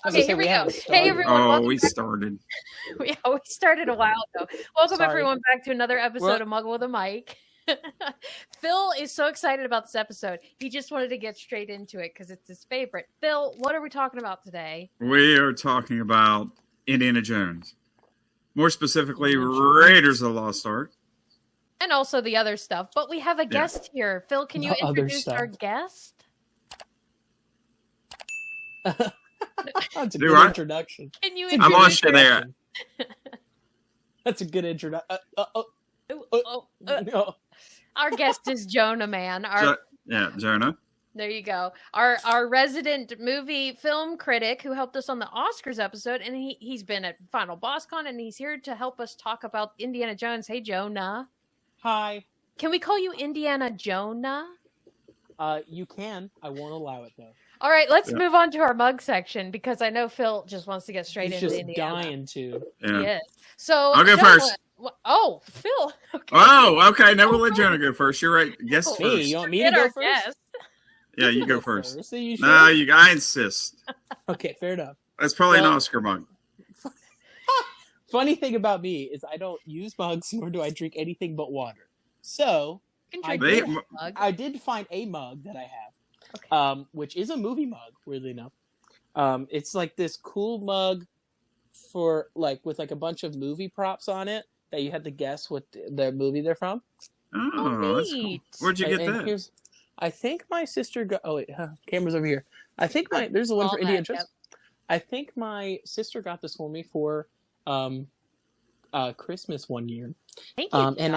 Okay, here we go. Hey everyone, Oh, welcome we back. started. We started a while ago. Welcome Sorry. everyone back to another episode of Muggle with a Mic. Phil is so excited about this episode. He just wanted to get straight into it because it's his favorite. Phil, what are we talking about today? We are talking about Indiana Jones. More specifically, Raiders of the Lost Ark. And also the other stuff. But we have a guest here. Phil, can you The other introduce our stuff. guest? That's a Do good I? introduction. Can you That's a I good introduce lost you there. introduction. That's a good introduction. Our guest is Jonah, man. Jonah. There you go. Our resident movie film critic who helped us on the Oscars episode, and he's been at Final Boss Con, and he's here to help us talk about Indiana Jones. Hey, Jonah. Hi. Can we call you Indiana Jonah? You can. I won't allow it though. All right, let's move on to our mug section because I know Phil just wants to get straight He's into just Indiana. dying to. Yeah. He is. So I'll go Jonah, first. Oh, Phil. Okay. Oh, okay. Now we'll let Jonah go first. You're right. Guess Me? first. You want me to Get go our first? guest. Yeah, you go first. So you sure? No, I insist. Okay, fair enough. That's probably an Well- Oscar mug. Funny thing about me is I don't use mugs, nor do I drink anything but water. So You I can They- drink this mug. I did find a mug that I have, Okay. which is a movie mug. Weirdly enough, it's like this cool mug for with a bunch of movie props on it that you had to guess what the movie they're from. Oh, that's cool. neat. Where'd you get And that? here's- I think my sister got. Oh wait, camera's over here. I think there's the one All for Indiana that, Jones. I think my sister got this for me for Christmas one year. Thank you. And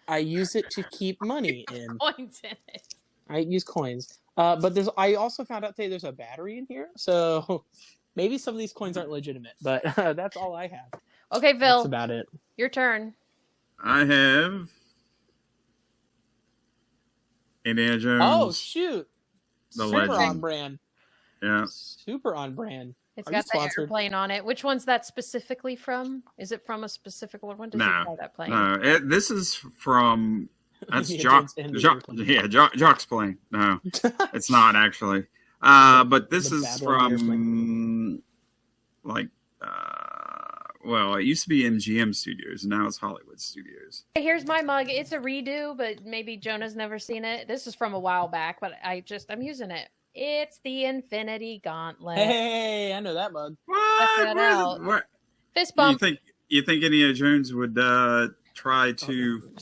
I use it to keep money in. Coins in it. I use coins. But I also found out today there's a battery in here, so maybe some of these coins aren't legitimate. But that's all I have. Okay, Phil, That's about it. your turn. I have Indiana Jones. Oh shoot! The Super legend. on brand. Yeah. Super on brand. It's Are you got the sponsored? airplane on it. Which one's that specifically from? Is it from a specific one? When does he No, fly that plane? No, this is from that's Indiana Jock. Jones and the Jock airplane. Jock's plane. No, it's not actually. But this The is Babylon from well, it used to be MGM Studios, and now it's Hollywood Studios. Here's my mug. It's a redo, but maybe Jonah's never seen it. This is from a while back, but I'm using it. It's the Infinity Gauntlet. Hey, I know that mug. that out. What? Fist You bump. think Indiana Jones would try to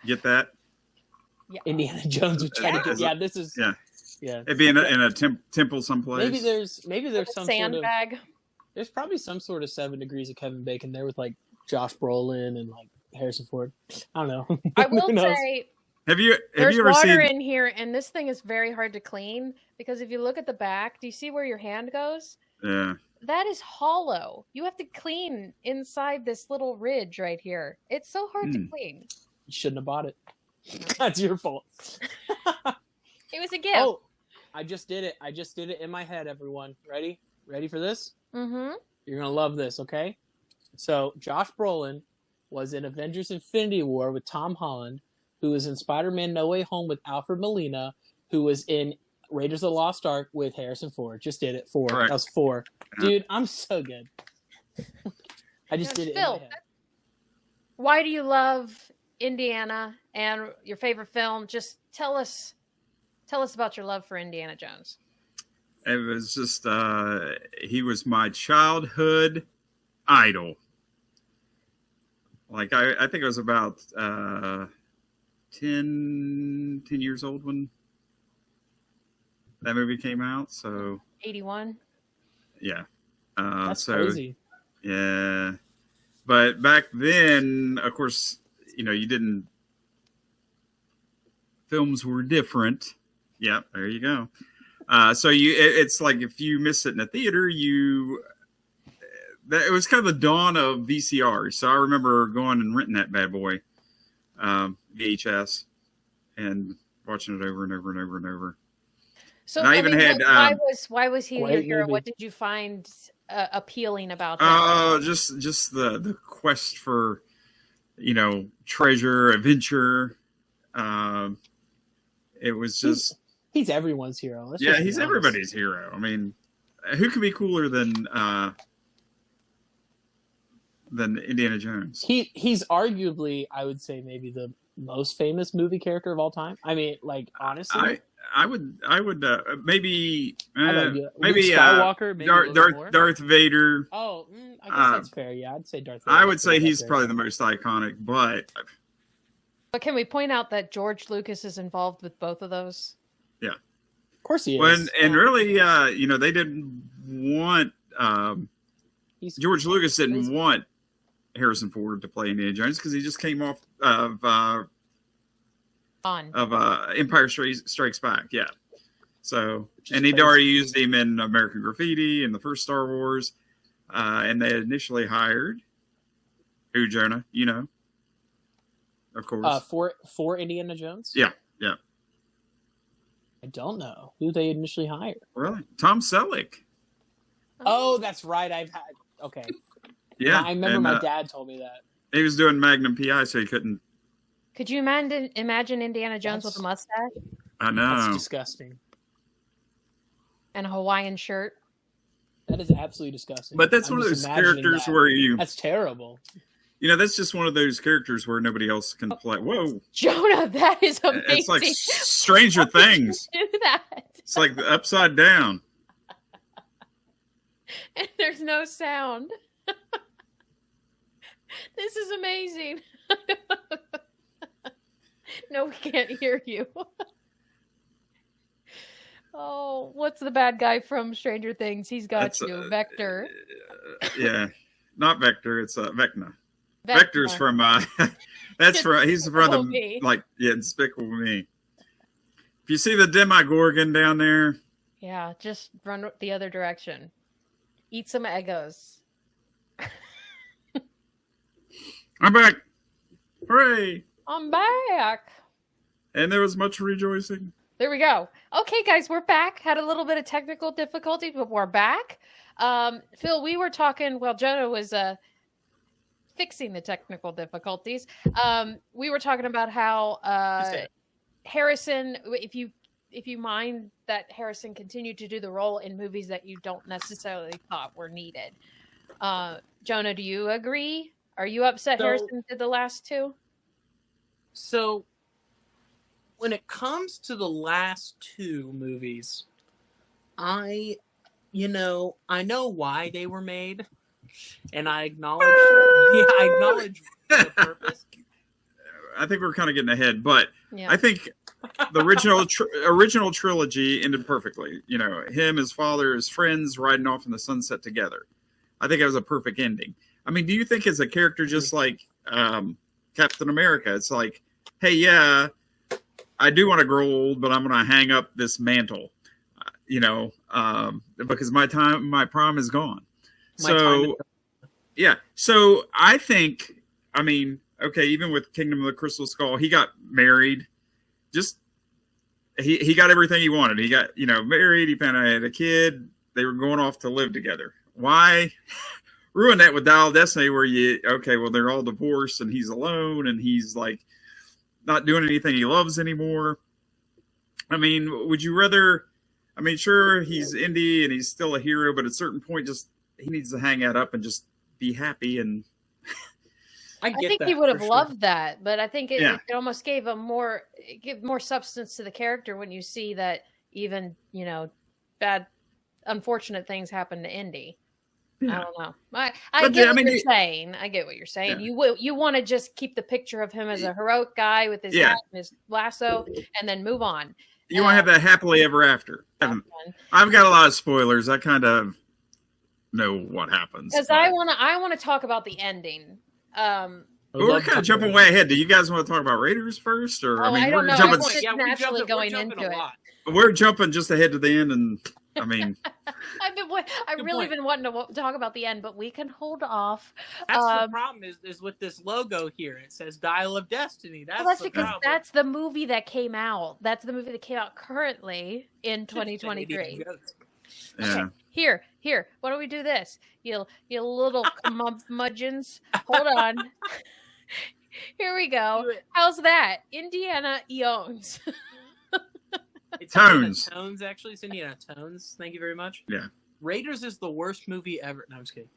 get that? Yeah. Indiana Jones would try to get. Yeah. Yeah, this is. Yeah. Yeah. It'd be in a temple someplace. Maybe there's some sort of. Sandbag. There's probably some sort of 7 degrees of Kevin Bacon there with Josh Brolin and Harrison Ford. I don't know. I will Who knows? say Have you there's ever water seen? in here, and this thing is very hard to clean because if you look at the back, do you see where your hand goes? Yeah. That is hollow. You have to clean inside this little ridge right here. It's so hard to clean. You shouldn't have bought it. That's your fault. It was a gift. Oh, I just did it. I just did it in my head, everyone. Ready? Ready for this? Mm-hmm. You're going to love this, okay? So, Josh Brolin was in Avengers Infinity War with Tom Holland, who was in Spider-Man No Way Home with Alfred Molina, who was in Raiders of the Lost Ark with Harrison Ford. Just did it. 4. Correct. That was 4. Yeah. Dude, I'm so good. I just did it in Phil, my head. why do you love Indiana and your favorite film? Just tell us about your love for Indiana Jones. It was just he was my childhood idol. I think I was about 10 years old when that movie came out. So 81. yeah, That's crazy. Yeah, but back then, of course, you didn't. Films were different. Yeah, there you go. So it's like if you miss it in a theater, it was kind of the dawn of VCR. So I remember going and renting that bad boy, VHS, and watching it over and over and over and over. So And I even had, why was he your Great hero? movie. What did you find appealing about him? Oh, just the quest for, treasure, adventure. It was just He's everyone's hero. Let's yeah, just be he's honest. everybody's hero. I mean, who could be cooler than Indiana Jones? He's arguably, I would say, maybe the most famous movie character of all time. I mean, like, honestly, I would maybe Luke maybe Skywalker, maybe a little more. Darth Vader. Oh, I guess that's fair. Yeah, I'd say Darth Vader. I would say he's probably the most iconic, but can we point out that George Lucas is involved with both of those? Yeah, of course he is. And really, they didn't want George Lucas didn't want Harrison Ford to play Indiana Jones because he just came off of Empire Strikes Back. Yeah. So, and he'd already used him in American Graffiti and the first Star Wars. And they initially hired who, Jonah? You know, of course. For Indiana Jones? Yeah. I don't know who they initially hired. Really? Tom Selleck. Oh, that's right. Okay. Yeah. I remember my dad told me that. He was doing Magnum PI, so he couldn't. Could you imagine Indiana Jones with a mustache? I know. That's disgusting. And a Hawaiian shirt. That is absolutely disgusting. But that's one of those characters where That's terrible. That's just one of those characters where nobody else can play. Whoa. Jonah, that is amazing. It's like Stranger Things. Do that. It's like the Upside Down. And there's no sound. This is amazing. No, we can't hear you. Oh, what's the bad guy from Stranger Things? He's got you. Vector. Yeah. Not Vector. It's Vecna. Vector's from, he's from Despicable Me. If you see the Demogorgon down there. Yeah, just run the other direction. Eat some Eggos. I'm back. Hooray. I'm back. And there was much rejoicing. There we go. Okay, guys, we're back. Had a little bit of technical difficulty, but we're back. Phil, we were talking while Jonah was fixing the technical difficulties. We were talking about how Harrison, if you mind that Harrison continued to do the role in movies that you don't necessarily thought were needed. Jonah, do you agree? Are you upset Harrison did the last two? So, when it comes to the last two movies, I know why they were made, and I acknowledge the purpose. I think we're kind of getting ahead, but I think the original trilogy ended perfectly. Him, his father, his friends riding off in the sunset together. I think it was a perfect ending. I mean, do you think as a character, just like Captain America, it's like, hey, yeah, I do want to grow old, but I'm going to hang up this mantle, because my prime is gone. So I think, even with Kingdom of the Crystal Skull, he got married. He got everything he wanted. He got, married. He found out he had a kid. They were going off to live together. Why ruin that with Dial of Destiny where they're all divorced and he's alone and he's like not doing anything he loves anymore. I mean, would you rather, sure, he's indie and he's still a hero, but at a certain point, he needs to hang that up and just be happy. And I think he would have loved that, but I think it almost gave more substance to the character when you see that even, bad, unfortunate things happen to Indy. Yeah. I don't know. I get what you're saying. I get what you're saying. Yeah. You want to just keep the picture of him as a heroic guy with his hat and his lasso, and then move on. You want to have that happily ever after. I've got a lot of spoilers. I kind of know what happens. Because I want to talk about the ending. We're kind of jumping way ahead. Do you guys want to talk about Raiders first, or I don't know. Jumping, naturally going into it. We're jumping just ahead to the end, and I've really been wanting to talk about the end, but we can hold off. That's the problem is with this logo here. It says Dial of Destiny. That's because that's the movie that came out. That's the movie that came out currently in 2023. Yeah. Okay, here. Why don't we do this? You little mudgeons. Hold on. Here we go. How's that? Indiana Jones. It's Tones. Tones, actually. It's Indiana Tones. Thank you very much. Yeah. Raiders is the worst movie ever. No, I'm just kidding.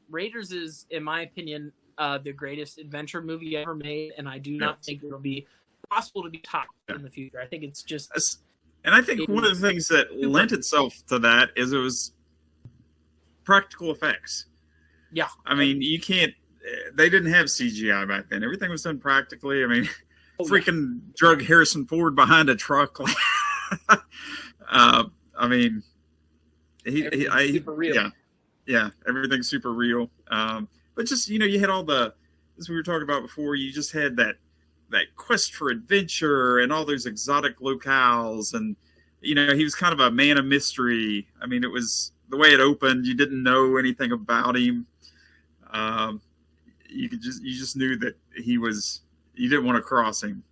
Raiders is, in my opinion, the greatest adventure movie ever made, and I do not think it'll be possible to be topped in the future. I think it's just... And I think one of the things that lent itself to that is it was practical effects. Yeah. I mean, you can't... They didn't have CGI back then. Everything was done practically. I mean, drug Harrison Ford behind a truck. I mean... super real. Yeah, everything's super real. But just, you had all the, as we were talking about before, you just had that quest for adventure and all those exotic locales. And, he was kind of a man of mystery. I mean, it was the way it opened. You didn't know anything about him. You just knew that you didn't want to cross him.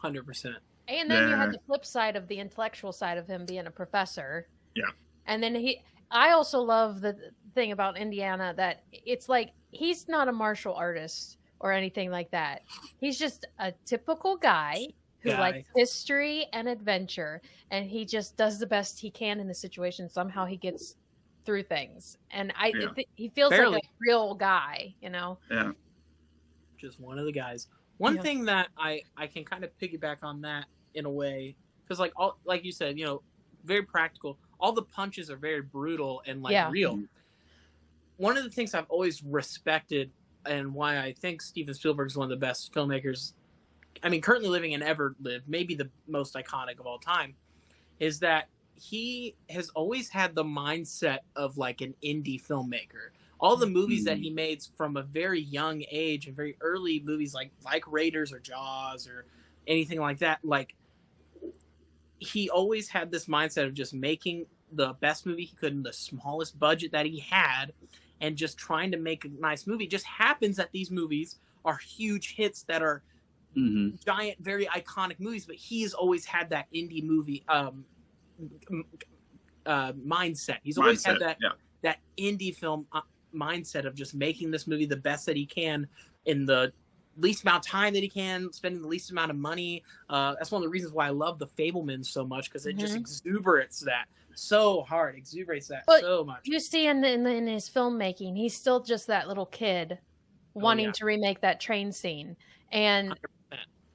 100%. And then you had the flip side of the intellectual side of him being a professor. Yeah. And then I also love the thing about Indiana that it's like he's not a martial artist or anything like that. He's just a typical guy who likes history and adventure, and he just does the best he can in the situation. Somehow he gets through things, and he feels like a real guy, Yeah. Just one of the guys. One thing that I can kind of piggyback on that in a way, because like you said, very practical. All the punches are very brutal and real. One of the things I've always respected and why I think Steven Spielberg is one of the best filmmakers, I mean, currently living and ever lived, maybe the most iconic of all time, is that he has always had the mindset of like an indie filmmaker. All the movies that he made from a very young age and very early movies like Raiders or Jaws or anything like that, he always had this mindset of just making the best movie he could in the smallest budget that he had and just trying to make a nice movie. It just happens that these movies are huge hits that are giant, very iconic movies, but he's always had that indie movie mindset. He's always had that indie film mindset of just making this movie the best that he can in the least amount of time that he can, spending the least amount of money. That's one of the reasons why I love The Fabelmans so much, because it just exuberates that so much. You see in his filmmaking, he's still just that little kid wanting to remake that train scene, and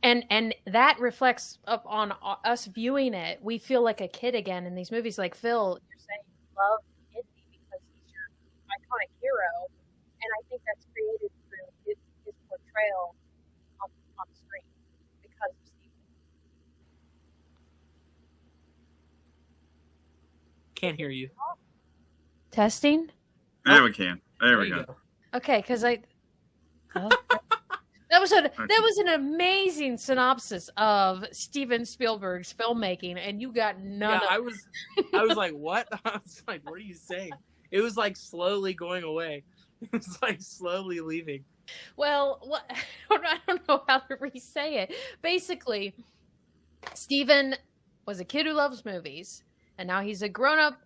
100%. and that reflects up on us viewing it. We feel like a kid again in these movies. Like Phil, you're saying you love Indy because he's your iconic hero, and I think that's created through his portrayal on the screen because of Steve. Can't hear you. Testing? There we can. There we go. Okay, because that was an amazing synopsis of Steven Spielberg's filmmaking, and you got none of it. I was like, what? I was like, what are you saying? It was like slowly going away. It was like slowly leaving. Well, I don't know how to re-say it. Basically, Steven was a kid who loves movies, and now he's a grown-up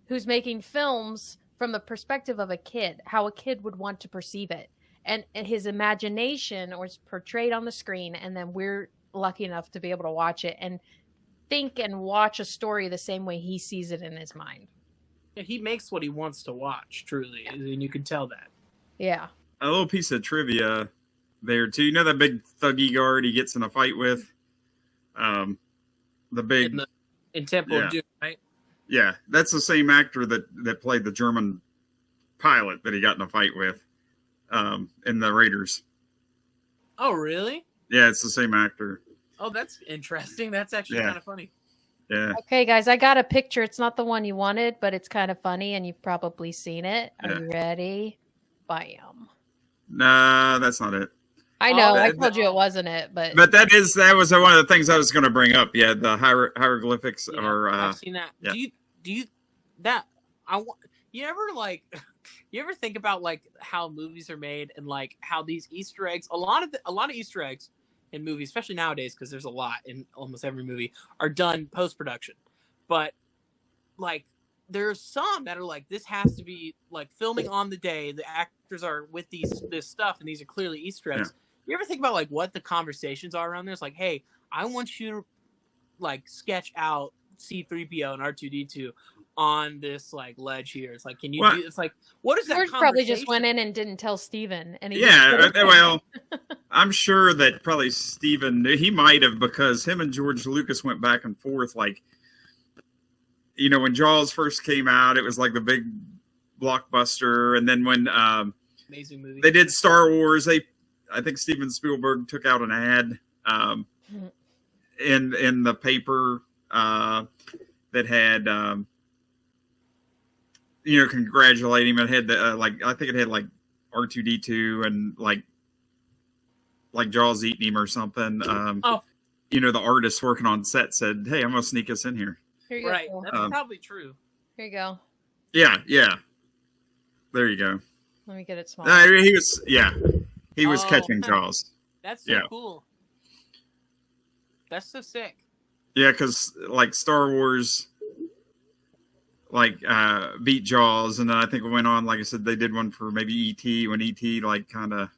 who's making films from the perspective of a kid, how a kid would want to perceive it. And his imagination was portrayed on the screen, and then we're lucky enough to be able to watch it and think and watch a story the same way he sees it in his mind. Yeah, he makes what he wants to watch, truly, and you can tell that. Yeah. A little piece of trivia there, too. You know that big thuggy guard he gets in a fight with? The big... In Temple of Doom, right? Yeah, that's the same actor that played the German pilot that he got in a fight with in the Raiders. Oh, really? Yeah, it's the same actor. Oh, that's interesting. That's actually kind of funny. Yeah. Okay, guys, I got a picture. It's not the one you wanted, but it's kind of funny, and you've probably seen it. Are you ready? Bam. Nah, that's not it. I know. I told you it wasn't it, but that was one of the things I was going to bring up. Yeah, the hieroglyphics are. I've seen that. Yeah. Do you that I want? You ever think about like how movies are made and like how these Easter eggs, a lot of Easter eggs in movies, especially nowadays, because there's a lot in almost every movie, are done post-production. But like there's some that are like, this has to be like filming on the day. The actors are with this stuff, and these are clearly Easter eggs. Yeah. You ever think about like what the conversations are around there? It's like, hey, I want you to like sketch out C-3PO and R2-D2 on this like ledge here. It's like, can you Well, do? It's like, what is that? George probably just went conversation? in and didn't tell Steven. And he Yeah, well, I'm sure that probably Steven, he might have, because him and George Lucas went back and forth. Like, you know, when Jaws first came out, it was like the big blockbuster. And then when Amazing movie. they did Star Wars, I think Steven Spielberg took out an ad in the paper that had, you know, congratulate him. It had the, I think it had like R2D2 and like Jaws eating him or something. You know, the artist working on set said, "Hey, I'm gonna sneak us in here." Here you Right, go. that's probably true. Here you go. Yeah. There you go. Let me get it small. He was Oh. catching Jaws. That's so Yeah. cool. That's so sick. Yeah, because like Star Wars, like beat Jaws, and then I think it went on. Like I said, they did one for maybe E.T. when E.T. like kind of.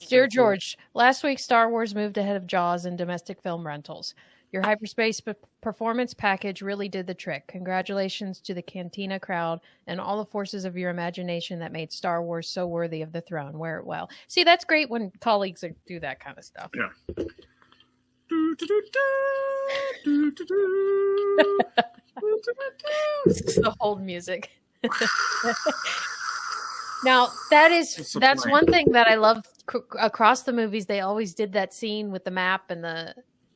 Dear George, last week Star Wars moved ahead of Jaws in domestic film rentals. Your hyperspace performance package really did the trick. Congratulations to the Cantina crowd and all the forces of your imagination that made Star Wars so worthy of the throne. Wear it well. See, that's great when colleagues do that kind of stuff. Yeah. This is the hold music. Now that's one thing that I love across the movies. They always did that scene with the map and the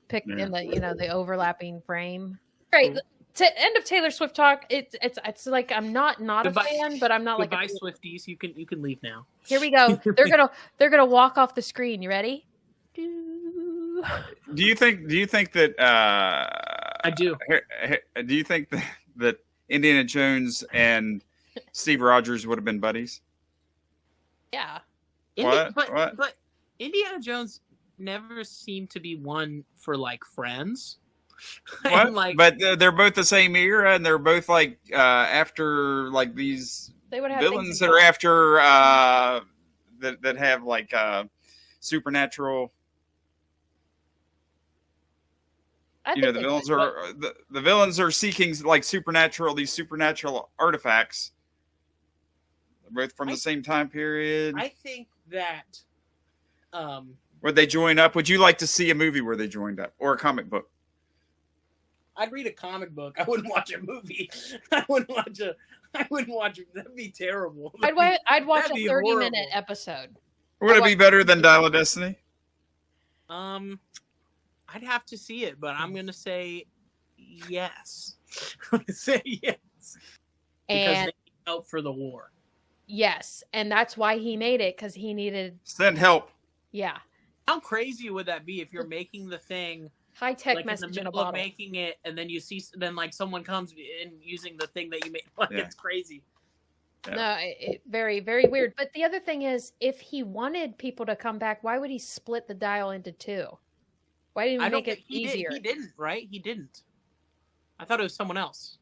pick and the the overlapping frame. Right. To end of Taylor Swift talk, it's like I'm not a fan, but I'm not like goodbye, Swifties. You can leave now. Here we go. They're gonna walk off the screen. You ready? Do you think that I do. Do you think that Indiana Jones and Steve Rogers would have been buddies? Yeah. What? But Indiana Jones never seemed to be one for like friends. What? And, like, but they're both the same era, and they're both like after like these they would have villains that are after that have like supernatural. The villains are seeking like these supernatural artifacts. They're both from the same time period. I think that would they join up? Would you like to see a movie where they joined up, or a comic book? I'd read a comic book. I wouldn't watch a movie. I wouldn't watch it. That'd be terrible. I'd watch a 30-minute episode. Would it be better than Dial of Destiny? I'd have to see it, but I'm gonna say yes. I'm gonna say yes because they need help for the war. Yes, and that's why he made it, because he needed send help. Yeah. How crazy would that be if you're making the thing high-tech like message in the middle of making it, and then you see like someone comes in using the thing that you made? Like, it's crazy. Yeah. No, very, very weird. But the other thing is, if he wanted people to come back, why would he split the dial into two? Why didn't he make it easier? He didn't, right? He didn't. I thought it was someone else.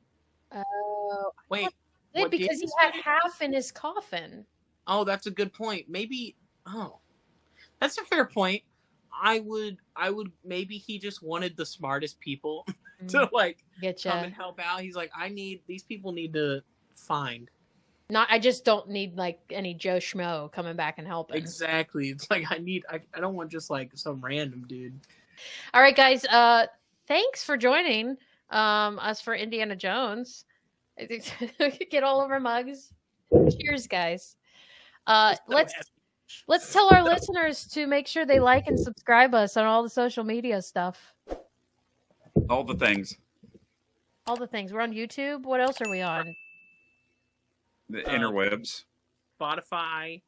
Oh, wait. Because he had half in his coffin. Oh, that's a good point. Maybe. Oh, that's a fair point. I would. Maybe he just wanted the smartest people to like come and help out. He's like, these people need to find. I just don't need like any Joe Schmo coming back and helping. Exactly. It's like I don't want just like some random dude. All right, guys. Thanks for joining us for Indiana Jones. We could get all over mugs. Cheers, guys. Let's tell our listeners to make sure they like and subscribe us on all the social media stuff. All the things. All the things. We're on YouTube. What else are we on? The interwebs. Spotify,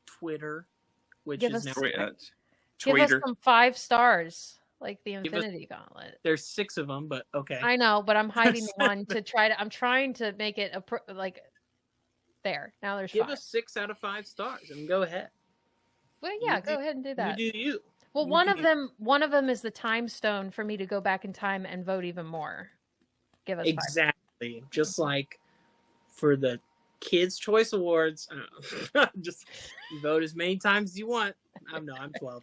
Twitter, which Give is us now. Give us some 5 stars, like the Infinity Gauntlet. There's 6 of them, but okay. I know, but I'm hiding one to try to. I'm trying to make it there. Now there's 5. Give us 6 out of 5 stars and go ahead. Well, yeah, go ahead and do that. You do you. Well, one of them is the time stone for me to go back in time and vote even more. Give us 5. Exactly, just like for the Kids' Choice Awards. Just vote as many times as you want. I'm 12.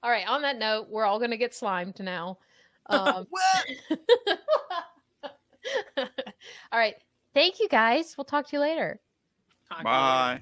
All right. On that note, we're all going to get slimed now. What? All right. Thank you, guys. We'll talk to you later. Talk to you later. Bye.